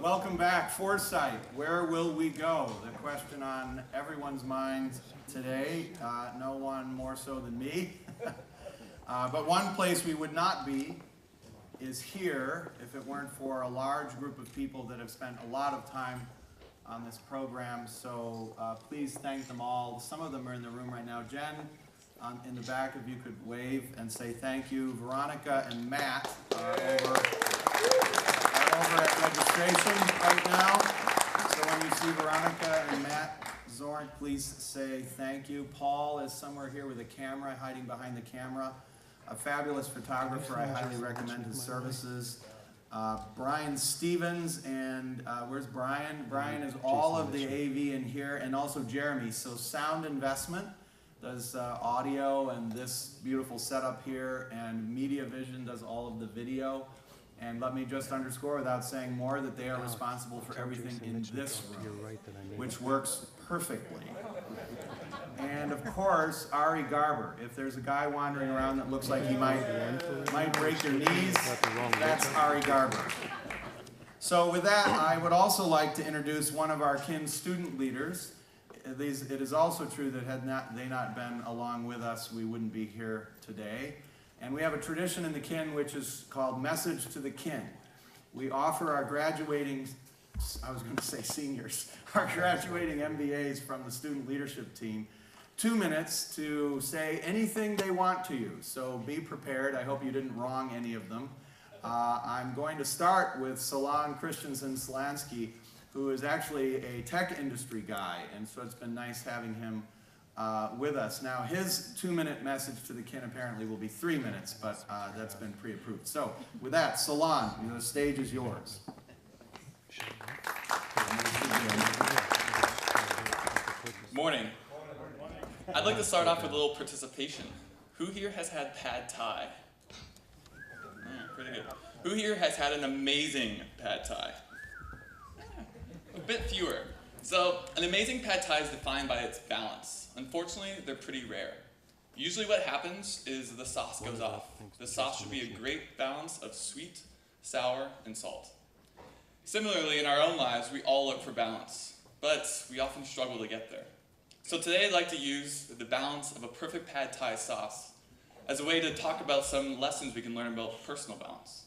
Welcome back. Foresight, where will we go? The question on everyone's mind today. No one more so than me. But one place we would not be is here if it weren't for a large group of people that have spent a lot of time on this program. So please thank them all. Some of them are in the room right now. Jen, in the back, if you could wave and say thank you. Veronica and Matt are over at registration right now. So when you see Veronica and Matt Zorn, please say thank you. Paul is somewhere here with a camera, hiding behind the camera. A fabulous photographer. I highly recommend his services. Brian Stevens, and where's Brian? Brian is all of the AV in here, and also Jeremy. So Sound Investment does audio and this beautiful setup here, and Media Vision does all of the video. And let me just underscore, without saying more, that they are responsible for everything in this room, which works perfectly. And of course, Ari Garber. If there's a guy wandering around that looks like he might break your knees, that's Ari Garber. So with that, I would also like to introduce one of our kin student leaders. It is also true that had they not been along with us, we wouldn't be here today. And we have a tradition in the kin which is called Message to the Kin. We offer our graduating, I was going to say seniors, our graduating MBAs from the student leadership team 2 minutes to say anything they want to you. So be prepared. I hope you didn't wrong any of them. I'm going to start with Solon Christensen-Szalanski, who is actually a tech industry guy, and so it's been nice having him with us. Now, his 2-minute message to the kin apparently will be 3 minutes, but that's been pre-approved. So, with that, Solon, the stage is yours. Morning. I'd like to start off with a little participation. Who here has had pad thai? Pretty good. Who here has had an amazing pad thai? A bit fewer. So, an amazing pad thai is defined by its balance. Unfortunately, they're pretty rare. Usually what happens is the sauce goes off. The sauce should be a great balance of sweet, sour, and salt. Similarly, in our own lives, we all look for balance, but we often struggle to get there. So today I'd like to use the balance of a perfect pad thai sauce as a way to talk about some lessons we can learn about personal balance.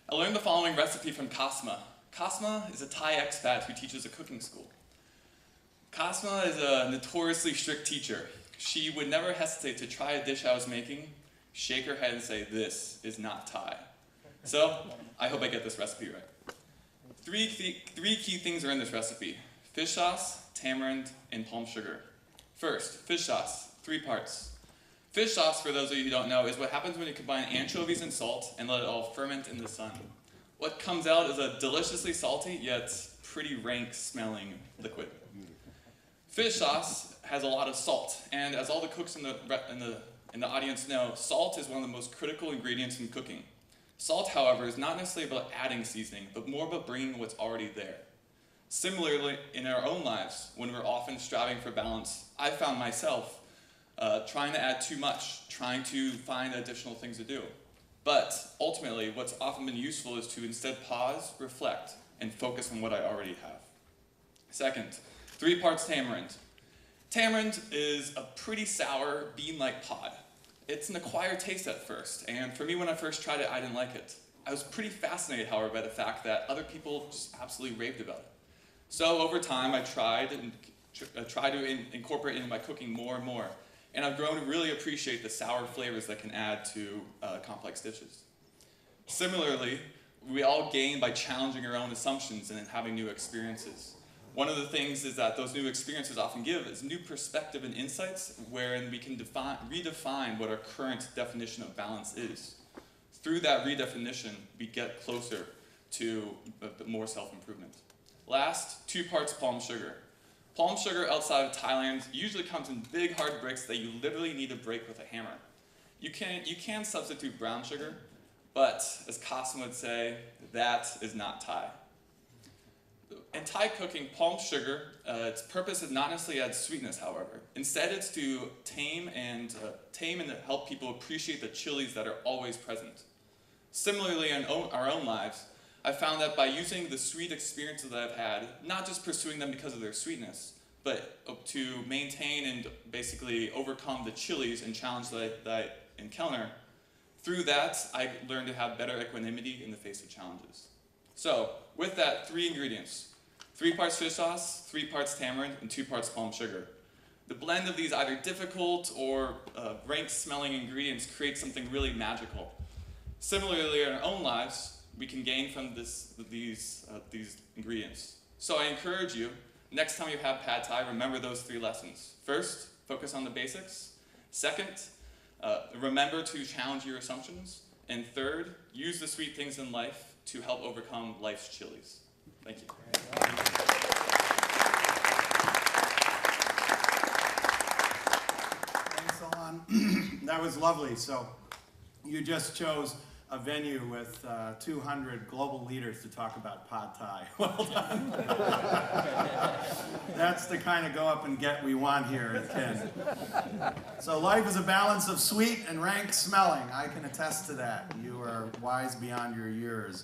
I learned the following recipe from Kasma. Kasma is a Thai expat who teaches a cooking school. Kasma is a notoriously strict teacher. She would never hesitate to try a dish I was making, shake her head and say, "This is not Thai." So, I hope I get this recipe right. Three key things are in this recipe: fish sauce, tamarind, and palm sugar. First, fish sauce, 3 parts. Fish sauce, for those of you who don't know, is what happens when you combine anchovies and salt and let it all ferment in the sun. What comes out is a deliciously salty, yet pretty rank smelling liquid. Fish sauce has a lot of salt, and as all the cooks in the audience know, salt is one of the most critical ingredients in cooking. Salt, however, is not necessarily about adding seasoning, but more about bringing what's already there. Similarly, in our own lives, when we're often striving for balance, I found myself trying to add too much, trying to find additional things to do. But ultimately, what's often been useful is to instead pause, reflect, and focus on what I already have. Second, 3 parts tamarind. Tamarind is a pretty sour, bean-like pod. It's an acquired taste at first, and for me when I first tried it, I didn't like it. I was pretty fascinated, however, by the fact that other people just absolutely raved about it. So over time, I tried to incorporate it into my cooking more and more, and I've grown to really appreciate the sour flavors that can add to complex dishes. Similarly, we all gain by challenging our own assumptions and having new experiences. One of the things is that those new experiences often give is new perspective and insights wherein we can redefine what our current definition of balance is. Through that redefinition, we get closer to more self-improvement. Last, 2 parts palm sugar. Palm sugar outside of Thailand usually comes in big hard bricks that you literally need to break with a hammer. You can substitute brown sugar, but as Kasma would say, that is not Thai. In Thai cooking, palm sugar, its purpose is not necessarily to add sweetness, however. Instead, it's to tame and help people appreciate the chilies that are always present. Similarly, in our own lives, I found that by using the sweet experiences that I've had, not just pursuing them because of their sweetness, but to maintain and basically overcome the chilies and challenge that I encounter, through that, I learned to have better equanimity in the face of challenges. So, with that, 3 ingredients. 3 parts fish sauce, 3 parts tamarind, and 2 parts palm sugar. The blend of these either difficult or rank-smelling ingredients creates something really magical. Similarly, in our own lives, we can gain from these ingredients. So I encourage you, next time you have pad thai, remember those 3 lessons. First, focus on the basics. Second, remember to challenge your assumptions. And third, use the sweet things in life to help overcome life's chilies. Thank you. Thanks, Solon. That was lovely. So you just chose a venue with 200 global leaders to talk about pad thai. Well done. That's the kind of go up and get we want here at Ken. So life is a balance of sweet and rank smelling. I can attest to that. You are wise beyond your years.